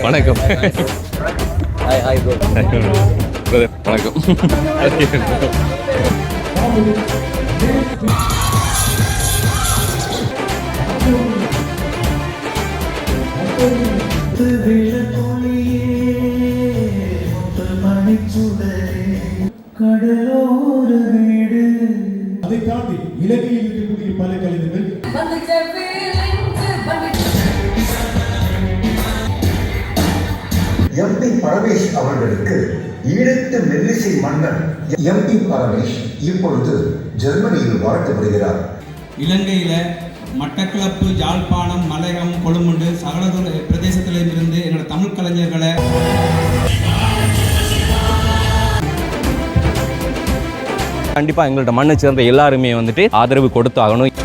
வணக்கம். Hi bro. வணக்கம். கடலோர வீடு அதை தாண்டி இலங்கையில் இருக்கக்கூடிய பல கலைஞர்கள் எம்பி பரமேஷ் அவர்களுக்கு ஈழத்து மெல்லிசை மன்னர் எம்பி பரமேஷ் இப்பொழுது ஜெர்மனியில் வாழ்த்து வருகிறார். இலங்கையில் மட்டக்களப்பு, யாழ்ப்பாணம், மலையம், கொழும்புண்டு சகல பிரதேசத்திலிருந்து என்னோட தமிழ் கலைஞர்களை கண்டிப்பாக எங்கள்ட்ட மண்ணை சேர்ந்த எல்லாருமே வந்துட்டு ஆதரவு கொடுத்தாகணும்.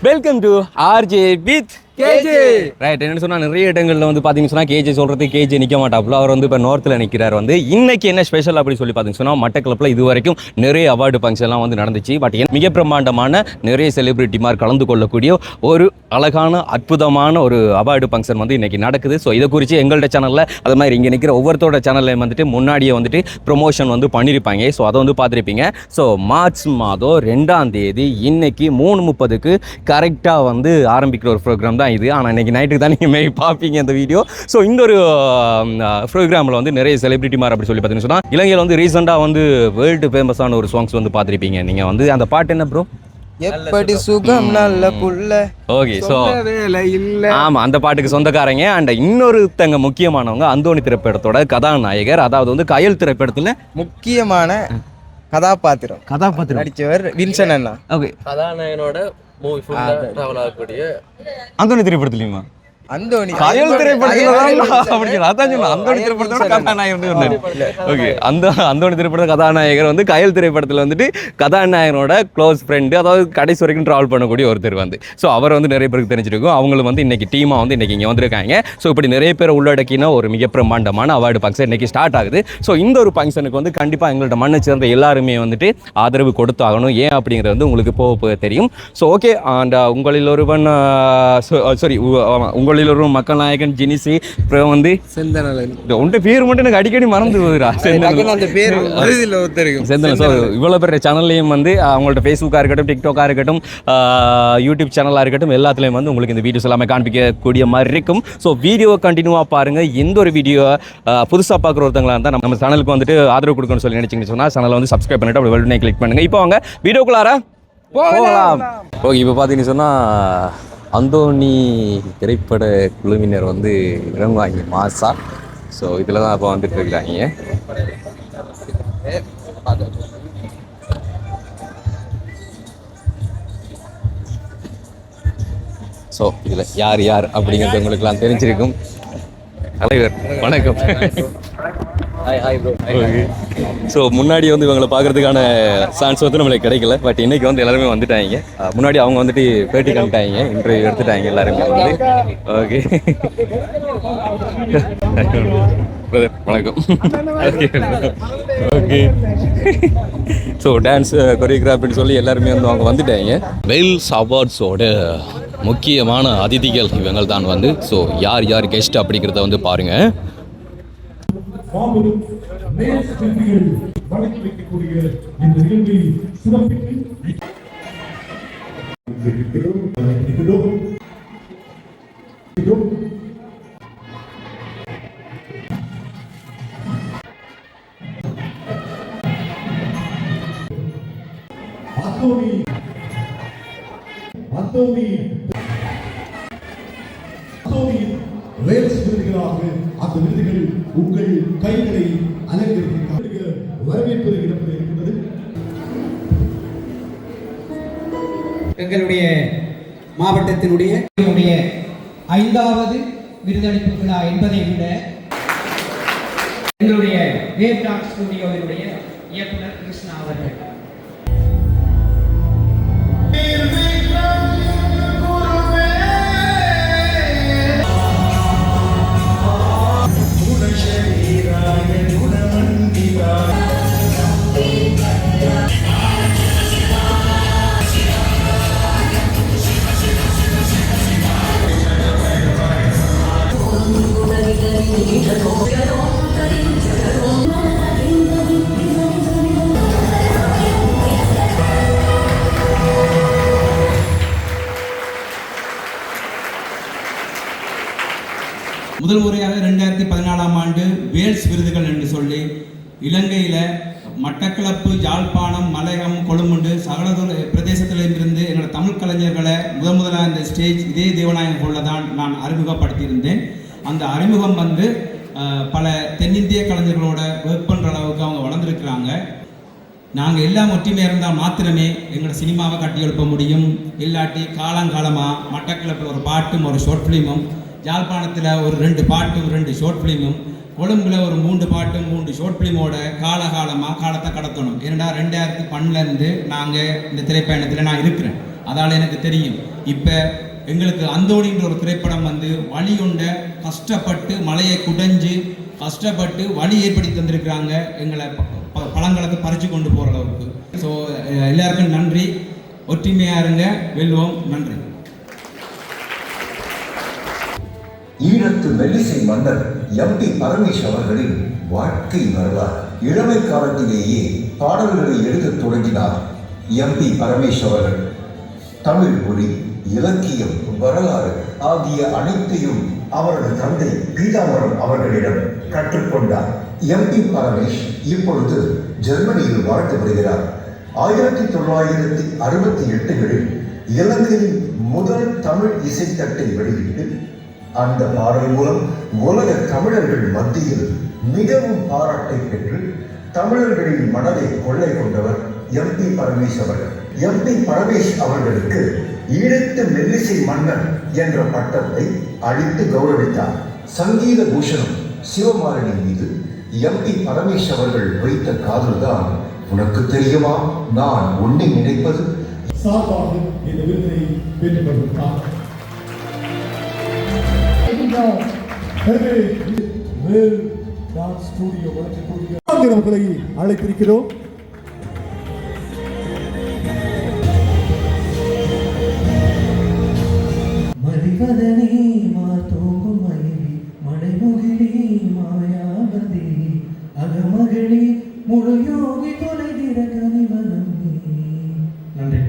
Welcome to RJ with KJ. Right, என்னன்னு சொன்னா நிறைய இடங்கள்ல வந்து பாத்தீங்கன்னா சொன்னா கேஜே சொல்றது கேஜே நிக்க மாட்டாப்புல. அவர் வந்து இப்ப நார்த்ல நிக்கிறார். வந்து இன்னைக்கு என்ன ஸ்பெஷல் அப்படி சொல்லி பாத்தீங்கன்னா சொன்னா மட்டக்களப்புல இது வரைக்கும் நிறைய அவார்டு ஃபங்க்ஷன் எல்லாம் வந்து நடந்துச்சு. பட் மிக பிரம்மாண்டமான நிறைய செலிபிரிட்டிமார் கலந்து கொள்ளக்கூடிய ஒரு அழகான அற்புதமான ஒரு அவார்டு ஃபங்க்ஷன் வந்து இன்னைக்கு நடக்குது. ஸோ இதை குறித்து எங்கள்ட்ட சேனல்ல அது மாதிரி இங்கே நிற்கிற ஒவ்வொருத்தோட சேனல்லையும் வந்துட்டு முன்னாடியே வந்துட்டு ப்ரொமோஷன் வந்து பண்ணியிருப்பாங்க. ஸோ அதை வந்து பார்த்துருப்பீங்க. ஸோ மார்ச் மாதம் 2ஆம் தேதி இன்னைக்கு 3:30க்கு கரெக்டாக வந்து ஆரம்பிக்கிற ஒரு ப்ரோக்ராம் தான் இது. ஆனால் இன்னைக்கு நைட்டுக்கு தான் நீங்கள் மேபி பார்ப்பீங்க இந்த வீடியோ. ஸோ இந்த ஒரு ப்ரோக்ராமில் வந்து நிறைய செலிபிரிட்டி மாதிரி அப்படி சொல்லி பார்த்தீங்கன்னா சொன்னால் இலங்கையில் வந்து ரீசெண்டாக வந்து வேர்ல்டு ஃபேமஸான ஒரு சாங்ஸ் வந்து பார்த்துருப்பீங்க. நீங்கள் வந்து அந்த பாட்டு என்ன ப்ரோ? எப்படி சுகம் நல்ல புள்ள. ஓகே, ஸோ ஆமாம், அந்த பாட்டுக்கு சொந்தக்காரங்க. அண்ட் இன்னொருத்தங்க முக்கியமானவங்க அந்தோணி திரைப்படத்தோட கதாநாயகர், அதாவது வந்து கயல் திரைப்படத்தில் முக்கியமான கதாபாத்திரம் நடிச்சவர் வின்சன் அண்ணா. ஓகே, கதாநாயகனோட மூவி ஃபுல்லா டிராவல் ஆகக்கூடிய அந்தோணி திரைப்படத்துலையுமா? அந்தோணி கயல் அந்தோணி திரைப்படத்தில் கதாநாயகர் வந்து கயல் திரைப்படத்தில் வந்துட்டு கதாநாயகனோட க்ளோஸ் ஃப்ரெண்டு, அதாவது கடைசி வரைக்கும் ட்ராவல் பண்ணக்கூடிய ஒருத்தர் வந்து. ஸோ அவர் வந்து நிறைய பேருக்கு தெரிஞ்சிருக்கும். அவங்களும் வந்து இன்னைக்கு டீமாக வந்து இன்னைக்கு இங்கே வந்திருக்காங்க. ஸோ இப்படி நிறைய பேர் உள்ளடக்கின ஒரு மிக பிரம்மாண்டமான அவார்டு ஃபங்க்ஷன் இன்னைக்கு ஸ்டார்ட் ஆகுது. ஸோ இந்த ஒரு ஃபங்க்ஷனுக்கு வந்து கண்டிப்பாக எங்கள்ட்ட மண்ணை சேர்ந்த எல்லாருமே வந்துட்டு ஆதரவு கொடுத்தாகணும். ஏன் அப்படிங்கிறது வந்து உங்களுக்கு போக தெரியும். ஸோ ஓகே, அண்ட் உங்களில் ஒருவன் ஒரு மக்கள் நாயகன் ஜினிசி, அப்புறம் வந்து உன்ட பேர் மட்டும் எனக்கு அடிக்கடி மறந்து போகுதுடா. செந்தன. ஸோ இவ்வளோ பேர் சேனல்லையும் வந்து அவங்கள்ட்ட ஃபேஸ்புக்காக இருக்கட்டும், டிக்டாக்காக இருக்கட்டும், யூடியூப் சேனலாக இருக்கட்டும், எல்லாத்துலேயும் வந்து உங்களுக்கு இந்த வீடியோஸ் எல்லாமே காண்பிக்கக்கூடிய மாதிரி இருக்கும். ஸோ வீடியோவை கண்டினியூவாக பாருங்கள். எந்த ஒரு வீடியோ புதுசாக பார்க்குற ஒருத்தங்களா இருந்தால் நம்ம சேனலுக்கு வந்துட்டு ஆதரவு கொடுக்கணும்னு சொல்லி நினைச்சிங்கன்னு சொன்னால் சேனலை வந்து சப்ஸ்கிரைப் பண்ணிட்டு அப்படி வெல்டனே கிளிக் பண்ணுங்கள். இப்போ அவங்க வீடியோக்குள்ளார போகலாம். ஓகே, இப்போ பார்த்தீங்கன்னு சொன்னால் அந்தோணி திரைப்பட குழுவினர் வந்து இறங்குவாங்க மாசா. ஸோ இதில் தான் அப்போ வந்துட்டு இருக்கிறாங்க. ஸோ இதில் யார் யார் அப்படிங்கிறது உங்களுக்குலாம் தெரிஞ்சிருக்கும். தலைவர் வணக்கம். Hi bro. ஸோ முன்னாடி வந்து இவங்களை பார்க்கறதுக்கான சான்ஸ் வந்து நம்மளுக்கு கிடைக்கல. பட் இன்னைக்கு வந்து எல்லாருமே வந்துட்டாங்க. முன்னாடி அவங்க வந்துட்டு பேட்டி காமிட்டாங்க, இன்டர்வியூ எடுத்துட்டாங்க எல்லாருமே வந்து. ஓகே, வணக்கம். ஓகே, ஸோ டான்ஸ் கொரியோகிராஃபின்னு சொல்லி எல்லாருமே வந்து அவங்க வந்துட்டாங்க. வெல்ஸ் அவார்ட்ஸோட முக்கியமான அதிதிகள் இவங்கள் தான் வந்து. ஸோ யார் யார் கெஸ்ட் அப்படிங்கிறத வந்து பாருங்கள். அந்த விருதுகள் உங்கள் கைகளை அலங்கரிக்க வரவேற்பு இருக்கின்றது. எங்களுடைய மாவட்டத்தினுடைய 5வது விருதளிப்பு விழா என்பதை விட எங்களுடைய வேவ் டாக் ஸ்டுடியோவினுடைய இயக்குனர் கிருஷ்ணா அவர்கள் முதல் முறையாக 2014ஆம் ஆண்டு வேல்ஸ் விருதுகள் என்று சொல்லி இலங்கையில் மட்டக்களப்பு, யாழ்ப்பாணம், மலையகம், கொழும்புண்டு சகல பிரதேசத்திலிருந்து என்னோட தமிழ் கலைஞர்களை முதலாக இந்த ஸ்டேஜ் இதே தேவநாயகம் ஹாலில் தான் நான் அறிமுகப்படுத்தியிருந்தேன். அந்த அறிமுகம் வந்து பல தென்னிந்திய கலைஞர்களோட ஒர்க் பண்ணுற அளவுக்கு அவங்க வளர்ந்துருக்கிறாங்க. நாங்கள் எல்லாம் ஒற்றுமையாக இருந்தால் மாத்திரமே எங்களோட சினிமாவை கட்டி எழுப்ப முடியும். இல்லாட்டி காலங்காலமாக மட்டக்களப்பில் ஒரு பாட்டும் ஒரு ஷார்ட் ஃபிலிமும், யாழ்ப்பாணத்தில் ஒரு 2 பாட்டும் 2 ஷார்ட் ஃபிலிமும், கொழும்பில் ஒரு 3 பாட்டும் 3 ஷார்ட் ஃபிலிமோட காலகாலமாக காலத்தை கடத்தணும். ஏன்னா 2012 நாங்கள் இந்த திரைப்பயணத்தில் நான் இருக்கிறேன். அதால் எனக்கு தெரியும். இப்போ எங்களுக்கு அந்தோணின்ற ஒரு திரைப்படம் வந்து வழி கொண்ட கஷ்டப்பட்டு மலையை குடைஞ்சு கஷ்டப்பட்டு வழி ஏற்படுத்தி தந்திருக்கிறாங்க, எங்களை பழங்களுக்கு பறித்து கொண்டு போகிற அளவுக்கு. ஸோ எல்லாருக்கும் நன்றி. ஒற்றுமையாக இருங்க, வெல்வோம். நன்றி. ஈழத்து மெல்லிசை மன்னர் எம்பி பரமேஷ் அவர்களின் வாழ்க்கை வரலாறு. இளமை காலத்திலேயே பாடல்களை எழுதத் தொடங்கினார் எம்பி பரமேஷ் அவர்கள். தமிழ் மொழி, இலக்கியம், வரலாறு ஆகிய அனைத்தையும் அவரது தந்தை பீதாம்பரம் அவர்களிடம் கற்றுக்கொண்டார். எம்பி பரமேஷ் இப்பொழுது ஜெர்மனியில் வாழ்ந்து வருகிறார். 1968களில் இலங்கையின் முதல் தமிழ் இசைத்தட்டை வெளியிட்டு அந்த பாடல் மூலம் உலக தமிழர்கள் மத்தியில் மிகவும் பாராட்டை பெற்று தமிழர்களின் மனதை கொள்ளை கொண்டவர் எம்பி பரமேஷ் அவர்கள். எம்பி பரமேஷ் அவர்களுக்கு ஈழத்து மெல்லிசை மன்னர் என்ற பட்டத்தை அளித்து கௌரவித்தார். சங்கீத பூஷணம் சிவமாரணி மீது எம்பி பரமேஷ் அவர்கள் வைத்த காதல்தான் உனக்கு தெரியுமா நான் உன்னை நினைப்பது சார்பாக இந்த விருதை பெற்றுக் கொள்கிறார். வேல் டான்ஸ் ஸ்டுடியோ வழங்கக்கூடிய அழைத்திருக்கிறோம். மதிவதனே மாதோங்கும் மயிலி மடைமுகிலி மாயாவதி அகமகிழி முழு யோகி தொலைகிற கனிவனம். நன்றி.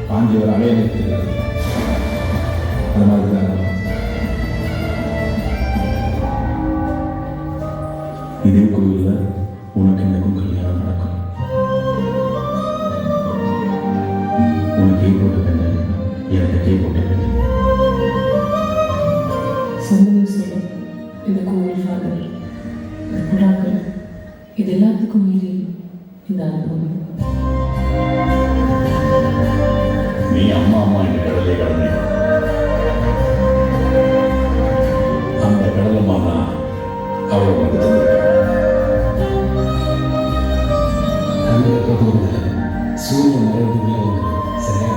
பாஞ்சியவர் அலையணிக்கிறார். அந்த மாதிரி தான் இதே கோவிலில் உனக்கு எனக்கும் கல்யாணம் நடக்கும். உனக்கு கை போட்ட பெண்ணு எனக்கு கை போட்ட பெண்ணு. சந்தோஷம், இந்த கோவில் ஃபாதர், இந்த புறாக்கள், இது எல்லாத்துக்கும் மீறி இந்த அனுபவம். நீ அம்மா அம்மா என்ற கடலை கடந்தேன். அந்த கடலம்மா தான் அவளை வந்து சூரியன் மறைவுக்குள்ளே வந்து சரியா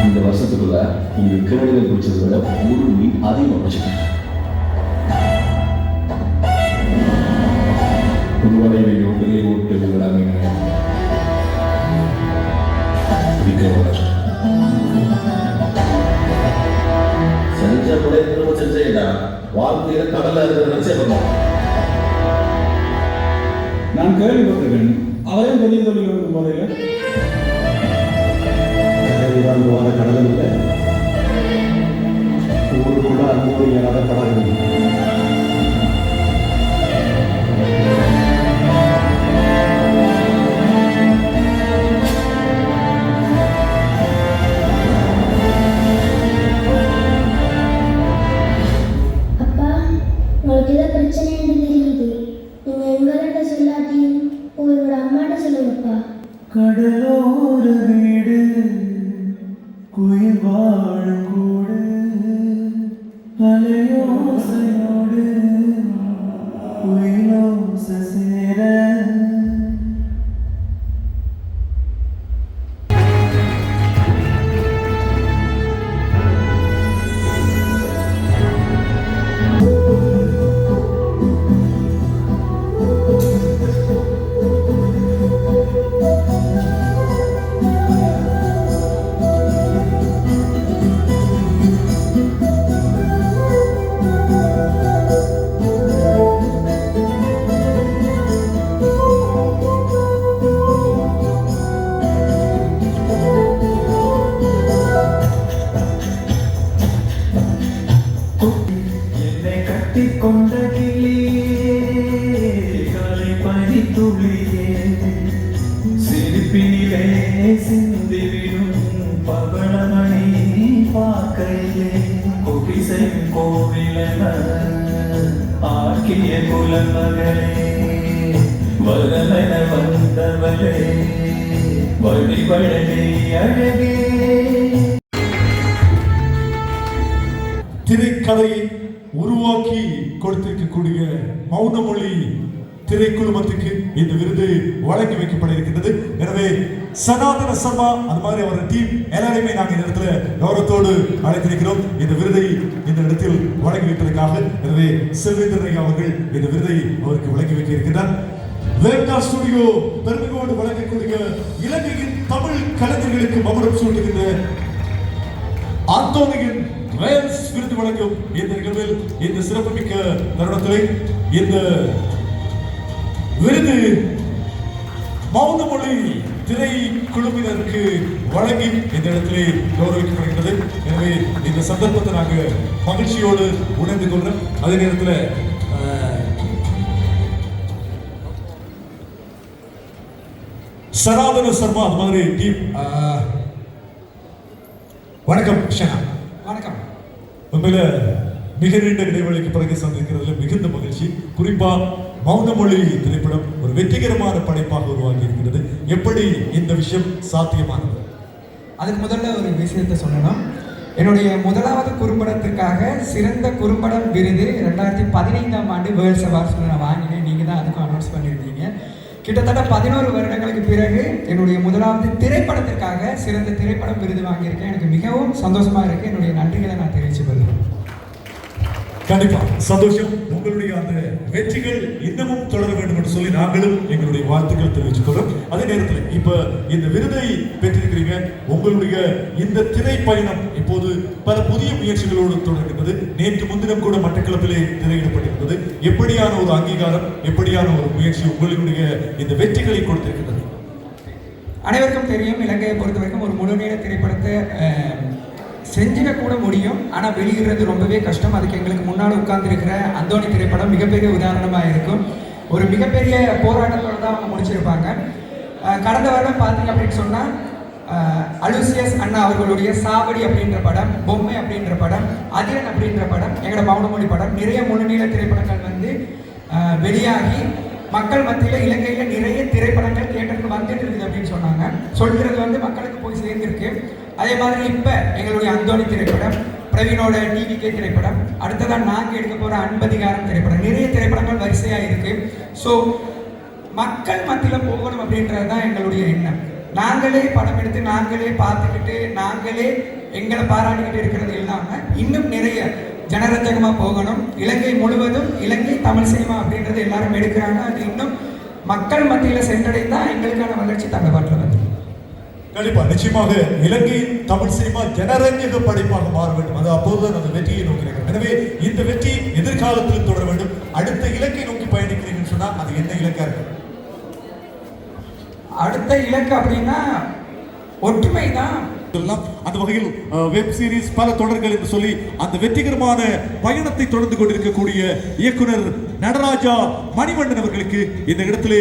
இந்த வருஷத்துக்குள்ள இங்கு கிரடுகள் பிடிச்சதை விட ஒரு மீன் அதிகமாக பிடிச்சிருக்கேன். புதுவலையிலையோ வெளியூட்டுகள் செஞ்ச கூட திரும்ப செஞ்சா வாழ்க்கையில கடல்ல இருக்கிற நிச்சயம் நான் கேள்விப்பட்டிருக்கேன். அவரே வெளியே தொழில் முறையில் போகிற கடலும் இல்லை, ஊருக்குள்ள அன்போடு ஏறாத படகு. அப்பா, உங்களுக்கு ஏதோ பிரச்சனை என்று தெரியுது. நீங்க எங்கள்கிட்ட சொல்லாட்டியும் உங்களோட அம்மாட்ட சொல்லுங்கப்பா. கடலோர வீடு குயில் வாழும் கூடு அலையோசையோடு குயிலோச சேர என்னை கட்டிக்கொண்ட கிளியே காலை பனி துளியே சிரிப்பினிலே சிந்திவிடும் பவளமணி பார்க்கையிலே குடிசையும் கோவிலன ஆக்கிய குலமகளே வரலன வந்தவளே வழிபழனி அழகே. திரைக்கதையை உருவாக்கி கொடுத்திருக்கக்கூடிய மௌனமொழி திரைக்குழுமத்துக்கு இந்த விருது வழங்கி வைக்கப்பட இருக்கின்றது. எனவே சனாதன சர்மா அது மாதிரி அவரது டீம் எல்லாரையுமே நாங்கள் இந்த இடத்துல கௌரவத்தோடு அழைத்திருக்கிறோம் இந்த விருதை இந்த இடத்தில் வழங்கி வைப்பதற்காக. எனவே செல்வேந்திரன் அவர்கள் இந்த விருதை அவருக்கு வழங்கி வைக்க இருக்கின்றார். வேட்டா ஸ்டுடியோ பெருமையோடு வழங்கக்கூடிய இலங்கையின் தமிழ் கலைஞர்களுக்கு மகுடம் சூட்டுகின்ற அந்தோனியின் வேல்ஸ் விருது வழங்கும் இந்த நிகழ்வில் இந்த சிறப்புமிக்க தருணத்தில் இந்த விருது மௌனமொழி திரை குழுவினருக்கு வழங்கி இந்த இடத்திலே கௌரவிக்கப்படுகிறது. எனவே இந்த சந்தர்ப்பத்தை நாங்கள் மகிழ்ச்சியோடு உணர்ந்து கொள்றோம். அதே நேரத்தில் சனாதன சர்மா அது மாதிரி டீம் வணக்கம் ஷனா. வணக்கம். உண்மையில மிக நீண்ட இடைவெளிக்கு பிறகு சந்திக்கிறதுல மிகுந்த மகிழ்ச்சி. குறிப்பா மௌனமொழி திரைப்படம் ஒரு வெற்றிகரமான படைப்பாக உருவாக்கி இருக்கிறது. எப்படி இந்த விஷயம் சாத்தியமானது? அதுக்கு முதல்ல ஒரு விஷயத்தை சொல்லணும். என்னுடைய முதலாவது குறும்படத்திற்காக சிறந்த குறும்படம் விருது 2015ஆம் ஆண்டு வேர்ல்ட்ஸ் அவார்ட்ஸில் நான் வாங்கினேன். நீங்கள் தான் அதுக்கும் அனௌன்ஸ் பண்ணியிருந்தீங்க. கிட்டத்தட்ட 11 வருடங்களுக்கு பிறகு என்னுடைய முதலாவது திரைப்படத்திற்காக சிறந்த திரைப்படம் விருது வாங்கியிருக்கேன். எனக்கு மிகவும் சந்தோஷமாக இருக்குது. என்னுடைய நன்றிகளை நான் தெரிவித்து கொள்கிறேன். கண்டிப்பா சந்தோஷம். உங்களுடைய அந்த வெற்றிகள் இன்னமும் தொடர வேண்டும் என்று சொல்லி நாங்களும் எங்களுடைய வாழ்த்துக்கள் தெரிவிச்சுக்கிறோம். அதே நேரத்தில் இப்ப இந்த விருதை பெற்றிருக்கிறீங்க. உங்களுடைய இந்த திரைப்பயணம் இப்போது பல புதிய முயற்சிகளோடு தொடர்கிறது. நேற்று முன்தினம் கூட மட்டக்களப்பிலே திரையிடப்பட்டிருந்தது. எப்படியான ஒரு அங்கீகாரம், எப்படியான ஒரு முயற்சி உங்களுடைய இந்த வெற்றிகளை கொடுத்திருக்கிறது? அனைவருக்கும் தெரியும், இலங்கையை பொறுத்த வரைக்கும் ஒரு முழுநீள திரைப்படத்தை செஞ்சிட கூட முடியும், ஆனால் வெளியிடுறது ரொம்பவே கஷ்டம். அதுக்கு எங்களுக்கு முன்னால் உட்கார்ந்துருக்கிற அந்தோணி திரைப்படம் மிகப்பெரிய உதாரணமாக இருக்கும். ஒரு மிகப்பெரிய போராட்டத்தோடு தான் அவங்க முடிச்சிருப்பாங்க. கடந்த வருடம் பார்த்தீங்க அப்படின்னு சொன்னால் அலுசியஸ் அண்ணா அவர்களுடைய சாவடி அப்படின்ற படம், பொம்மை அப்படின்ற படம், அதிரன் அப்படின்ற படம், எங்களோட மௌனமொழி படம், நிறைய முழுநீள திரைப்படங்கள் வந்து வெளியாகி மக்கள் மத்தியில் இலங்கையில் நிறைய திரைப்படங்கள் தியேட்டருக்கு வந்துட்டு இருக்குது அப்படின்னு சொன்னாங்க. சொல்கிறது வந்து மக்களுக்கு போய் சேர்ந்துருக்கு. அதே மாதிரி இப்போ எங்களுடைய அந்தோணி திரைப்படம், பிரவீனோட டிவிகே திரைப்படம், அடுத்ததான் நாங்கள் எடுக்க போகிற அன்பதிகாரம் திரைப்படம், நிறைய திரைப்படங்கள் வரிசையாக இருக்குது. ஸோ மக்கள் மத்தியில் போகணும் அப்படின்றது தான் எங்களுடைய எண்ணம். நாங்களே படம் எடுத்து நாங்களே பார்த்துக்கிட்டு நாங்களே எங்களை பாராட்டிக்கிட்டு இருக்கிறது இல்லாமல் இன்னும் நிறைய ஜனரஞ்சகமாக போகணும். இலங்கை முழுவதும் இலங்கை தமிழ் சினிமா அப்படின்றது எல்லாரும் எடுக்கிறாங்க. அது இன்னும் மக்கள் மத்தியில் சென்றடைந்தால் எங்களுக்கான வளர்ச்சி தமிழ்நாட்டில் வந்து கண்டிப்பா நிச்சயமாக இலங்கையின் தமிழ் சினிமா ஜனரஞ்சக படைப்பாக மாற வேண்டும். அது அப்போதுதான் அந்த வெற்றியை நோக்கி இருக்கிறது. எனவே இந்த வெற்றி எதிர்காலத்தில் தொடர வேண்டும். அடுத்த இலக்கை நோக்கி பயணிக்கிறீங்கன்னு சொன்னா அது என்ன இலக்கா இருக்கு? அடுத்த இலக்கு அப்படின்னா ஒற்றுமை தான். அந்த வகையில் வெப் சீரிஸ் பல தொடர்கள் என்று சொல்லி அந்த வெற்றிகரமான பயணத்தை தொடர்ந்து கொண்டிருக்கக்கூடிய இயக்குனர் நடராஜா மணிவண்ணன் அவர்களுக்கு இந்த இடத்திலே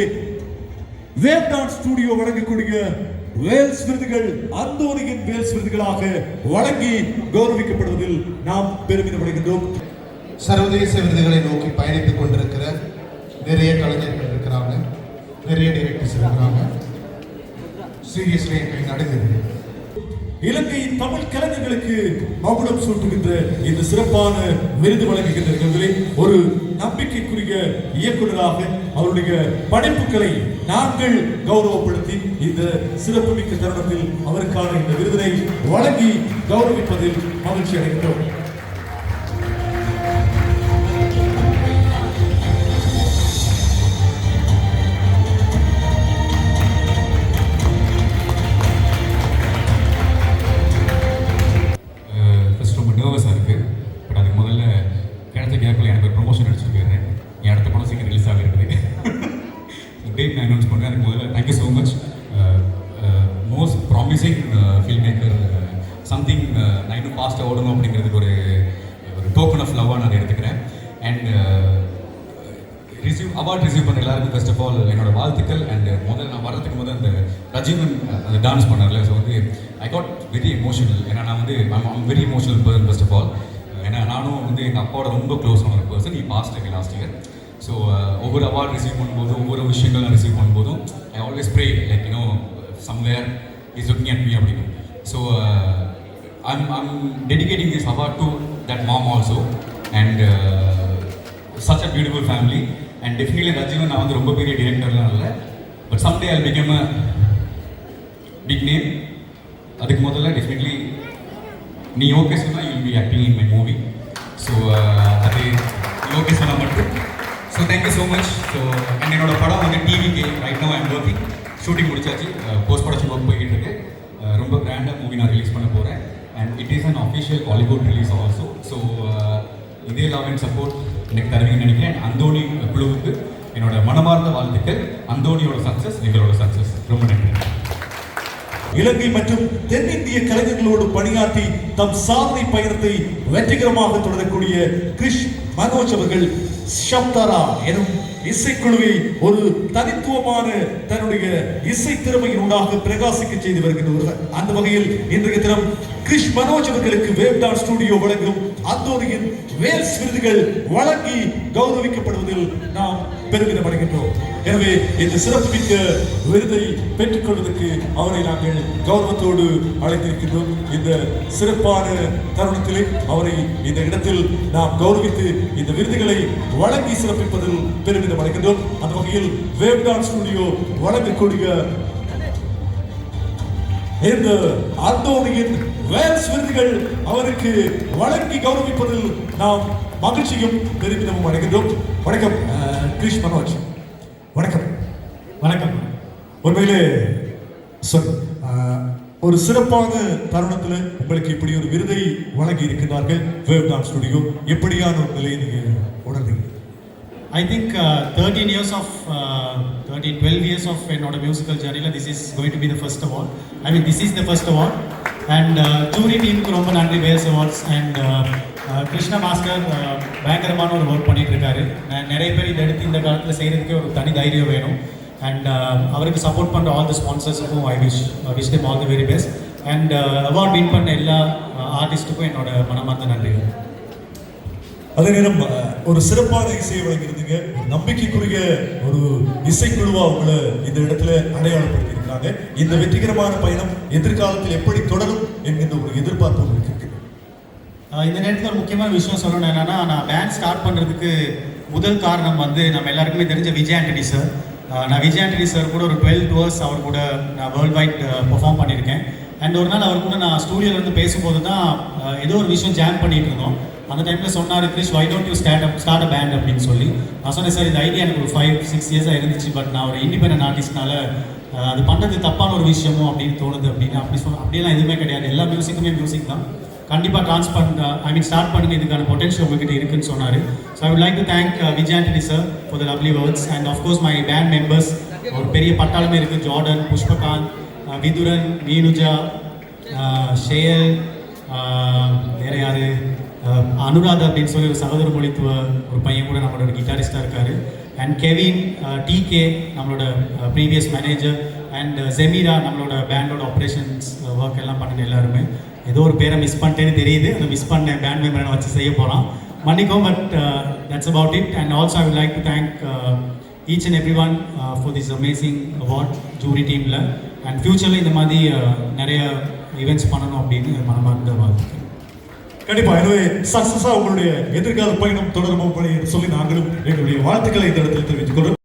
வேவ் டான்ஸ் ஸ்டுடியோ வழங்கக்கூடிய வேல்ஸ் விருதுகள் அந்தோனியின் வேல்ஸ் விருதுகளாக வழங்கி கௌரவிக்கப்படுவதில் நாம் பெருமிதமடைகின்றோம். சர்வதேச விருதுகளை நோக்கி பயணித்துக் கொண்டிருக்கிற நிறைய கலைஞர்கள் இருக்கிறாங்க, நிறைய டைரக்டர்ஸ் இருக்கிறாங்க. சீரியஸ்லி நடக்குது. இலங்கை தமிழ் கலைஞர்களுக்கு மகுடம் சூட்டுகின்ற இந்த சிறப்பான விருது வழங்குகின்ற ஒரு நம்பிக்கைக்குரிய இயக்குநராக அவருடைய படைப்புகளை நாங்கள் கௌரவப்படுத்தி இந்த சிறப்புமிக்க தருணத்தில் அவருக்கான இந்த விருதினை வழங்கி கௌரவிப்பதில் மகிழ்ச்சி அடைகின்றோம். நர்வஸாக இருக்குது. பட் அதுக்கு முதல்ல கிடைச்ச கேப்பில் எனக்கு ஒரு ப்ரொமோஷன் அடிச்சுருக்கேன். என் அடுத்த படம் சீக்கிரம் ரிலீஸ் ஆகிருக்குது. டேட் நான் அனௌன்ஸ் பண்ணுறேன். அதுக்கு முதல்ல thank you so much. Most promising film maker, something நான் இன்னும் ஃபாஸ்ட்டாக ஓடணும் அப்படிங்கிறதுக்கு ஒரு டோக்கன் ஆஃப் லவ்வாக நான் எடுத்துக்கிறேன். அண்ட் அவார்ட் ரிசீவ் பண்ண எல்லாருக்கும் ஃபர்ஸ்ட் ஆஃப் ஆல் என்னோட வாழ்த்துக்கள். அண்ட் முதல்ல நான் வர்றதுக்கு முதல்ல அந்த ரஜினன் அந்த டான்ஸ் பண்ணார்ல, ஸோ வந்து ஐ காட் வெரி எமோஷனல். ஏன்னா நான் வந்து I'm very emotional person first of all. ஏன்னா நானும் வந்து எங்கள் அப்பாவோட ரொம்ப க்ளோஸான ஒரு person. Past last year. So ஒவ்வொரு அவார்ட் ரிசீவ் பண்ணும்போதும் ஒவ்வொரு விஷயங்கள் நான் ரிசீவ் பண்ணும்போதும் I always pray like you know somewhere is looking at me அப்படின்னு. So I'm dedicating this award to that mom also. And such a beautiful family. And definitely ரஜினன் நான் வந்து ரொம்ப பெரிய டிரெக்டர்லாம் இல்லை, but someday I'll become a big name. அதுக்கு முதல்ல டெஃபினெட்லி நீ ஓகே சொன்னால் you will be acting in my movie. So அது நீ ஓகே சொன்னால் மட்டும். So thank you so much. So and என்னோட படம் வந்து டிவிக்கு right now I'm working. Shooting முடிச்சாச்சு, போஸ்ட் ப்ரொடக்ஷன் ஒர்க் போய்கிட்டு இருக்கு. ரொம்ப கிராண்டாக மூவி நான் ரிலீஸ் பண்ண போகிறேன். And it is an official Hollywood release also. So இதே லவ் அண்ட் சப்போர்ட் எனக்கு தருவீங்கன்னு நினைக்கிறேன். அந்தோணி குழுவுக்கு என்னோட மனமார்ந்த வாழ்த்துக்கள். அந்தோணியோட சக்ஸஸ் எங்களோட சக்ஸஸ். ரொம்ப நன்றி. இலங்கை மற்றும் தென்னிந்திய கலைஞர்களோடு பணியாற்றி தம் சாதனை பயணத்தை வெற்றிகரமாக தொடரக்கூடிய கிரிஷ் மனோஜ் அவர்கள் ஷப்தாரா எனும் இசைக்குழுவை ஒரு தனித்துவமான தன்னுடைய இசை திறமையினூடாக பிரகாசிக்க செய்து வருகின்ற ஒருவர். அந்த வகையில் இன்றைய தினம் கிரிஷ் மனோஜ் அவர்களுக்கு வேவ் டான்ஸ் ஸ்டுடியோ வழங்கும் அந்தோனியின் வேல்ஸ் விருதுகள் வழங்கி கௌரவிக்கப்படுவதில் நாம் பெருமிதம் அடைகின்றோம். எனவே இந்த சிறப்புமிக்க விருதை பெற்றுக் கொள்வதற்கு அவரை நாங்கள் கௌரவத்தோடு அழைத்திருக்கின்றோம். இந்த சிறப்பான தருணத்திலே அவரை இந்த இடத்தில் நாம் கௌரவித்து இந்த விருதுகளை வழங்கி சிறப்பிப்பதில் பெருமிதம் அடைகின்றோம். அந்த வகையில் வேவ் டான்ஸ் ஸ்டுடியோ வழங்கக்கூடிய இந்த அந்தோனியின் வேல்ஸ் விருதுகள் அவருக்கு வழங்கி கௌரவிப்பதில் நாம் மகிழ்ச்சியும் பெருமிதமும் அடைகின்றோம். வணக்கம் கிரிஷ் மனோஜ். வணக்கம். வணக்கம். உண்மையிலே ஒரு சிறப்பான தருணத்தில் உங்களுக்கு இப்படி ஒரு விருதை வழங்கி இருக்கின்றார்கள் வேவ் டான்ஸ் ஸ்டுடியோ. எப்படியான ஒரு நிலையை நீங்க உணர்ந்தீங்க? I think 12 years of என்னோட musical ஜர்னியில் this is going to be the first award. I mean this is the first award. And jury டீமுக்கு ரொம்ப நன்றி, Vels awards. And Krishna master பயங்கரமான ஒரு ஒர்க் பண்ணிட்டு இருக்காரு. நிறைய பேர் இதை எடுத்து இந்த காலத்தில் செய்கிறதுக்கே ஒரு தனி தைரியம் வேணும். அண்ட் அவருக்கு சப்போர்ட் பண்ணுற ஆல் தி ஸ்பான்சர்ஸுக்கும் I wish them all the very best. And award win பண்ண எல்லா ஆர்டிஸ்ட்டுக்கும் என்னோட மனமார்ந்த நன்றிகள். அதே நேரம் ஒரு சிறப்பான இசையை வழங்கியிருந்தீங்க. நம்பிக்கைக்குரிய ஒரு இசைக்குழுவா உங்களை இந்த இடத்துல அடையாளப்படுத்தி இருக்காங்க. இந்த வெற்றிகரமான பயணம் எதிர்காலத்தில் எப்படி தொடரும் என்கின்ற ஒரு எதிர்பார்ப்பு உங்களுக்கு இருக்கு. இந்த நேரத்தில் ஒரு முக்கியமான விஷயம் சொல்லணும். என்னன்னா, நான் பேண்ட் ஸ்டார்ட் பண்ணுறதுக்கு முதல் காரணம் வந்து நம்ம எல்லாருக்குமே தெரிஞ்ச விஜய் ஆண்டனி சார். நான் விஜய் ஆண்டனி சார் கூட ஒரு 12 tours அவர் கூட நான் வேர்ல்ட் வைட் பெர்ஃபார்ம் பண்ணியிருக்கேன். அண்ட் ஒரு நாள் அவர் கூட நான் ஸ்டூடியோவில் வந்து பேசும்போது தான் ஏதோ ஒரு விஷயம் ஜாம் பண்ணிட்டு இருந்தோம். அந்த டைமில் சொன்னார் Krish why don't you start a band அப்படின்னு சொல்லி நான் சொன்னேன் சார் இந்த ஐடியா எனக்கு ஒரு 5-6 இயர்ஸாக இருந்துச்சு பட் நான் ஒரு இண்டிபெண்டன்ட் ஆர்டிஸ்ட்னால அது பண்ணுறது தப்பான ஒரு விஷயமோ அப்படின்னு தோணுது அப்படின்னு அப்படியெல்லாம் எதுவுமே கிடையாது. எல்லா மியூசிக்குமே மியூசிக் தான். கண்டிப்பாக ஸ்டார்ட் பண்ணுங்க, இதுக்கான பொட்டன்ஷியல் உங்ககிட்ட இருக்குன்னு சொன்னார். So I would like to thank Vijay Antony sir for the lovely words and of course my band members. ஒரு பெரிய பட்டாளமே இருக்குது. ஜார்டன், புஷ்பகாந்த், விதுரன், மீனுஜா, ஷேயல், வேறு யார், அனுராதா அப்படின்னு சொல்லி ஒரு சகோதர மொழித்துவ ஒரு பையன் கூட நம்மளோட கிட்டாரிஸ்டாக இருக்கார். அண்ட் கெவின், டிகே நம்மளோட ப்ரீவியஸ் மேனேஜர், அண்ட் ஜெமீரா நம்மளோட பேண்டோட ஆப்ரேஷன்ஸ் ஒர்க் எல்லாம் பண்ணுங்க எல்லாருமே. ஏதோ ஒரு பேரை மிஸ் பண்ணிட்டேன்னு தெரியுது, அந்த மிஸ் பண்ண பேண்ட் மெம்பரை வச்சு செய்ய போகலாம், மன்னிக்கும். But that's about it. And also I would like to thank each and every one for this amazing award jury டீமில். அண்ட் ஃப்யூச்சரில் இந்த மாதிரி நிறைய ஈவெண்ட்ஸ் பண்ணணும் அப்படின்னு மனமார்ந்த வாழ்த்துக்கள். கண்டிப்பா. எனவே சக்சஸா உங்களுடைய எதிர்கால பயணம் தொடரும் சொல்லி நாங்களும் எங்களுடைய வாழ்த்துக்களை இந்த இடத்தில் தெரிவித்துக் கொள்கிறோம்.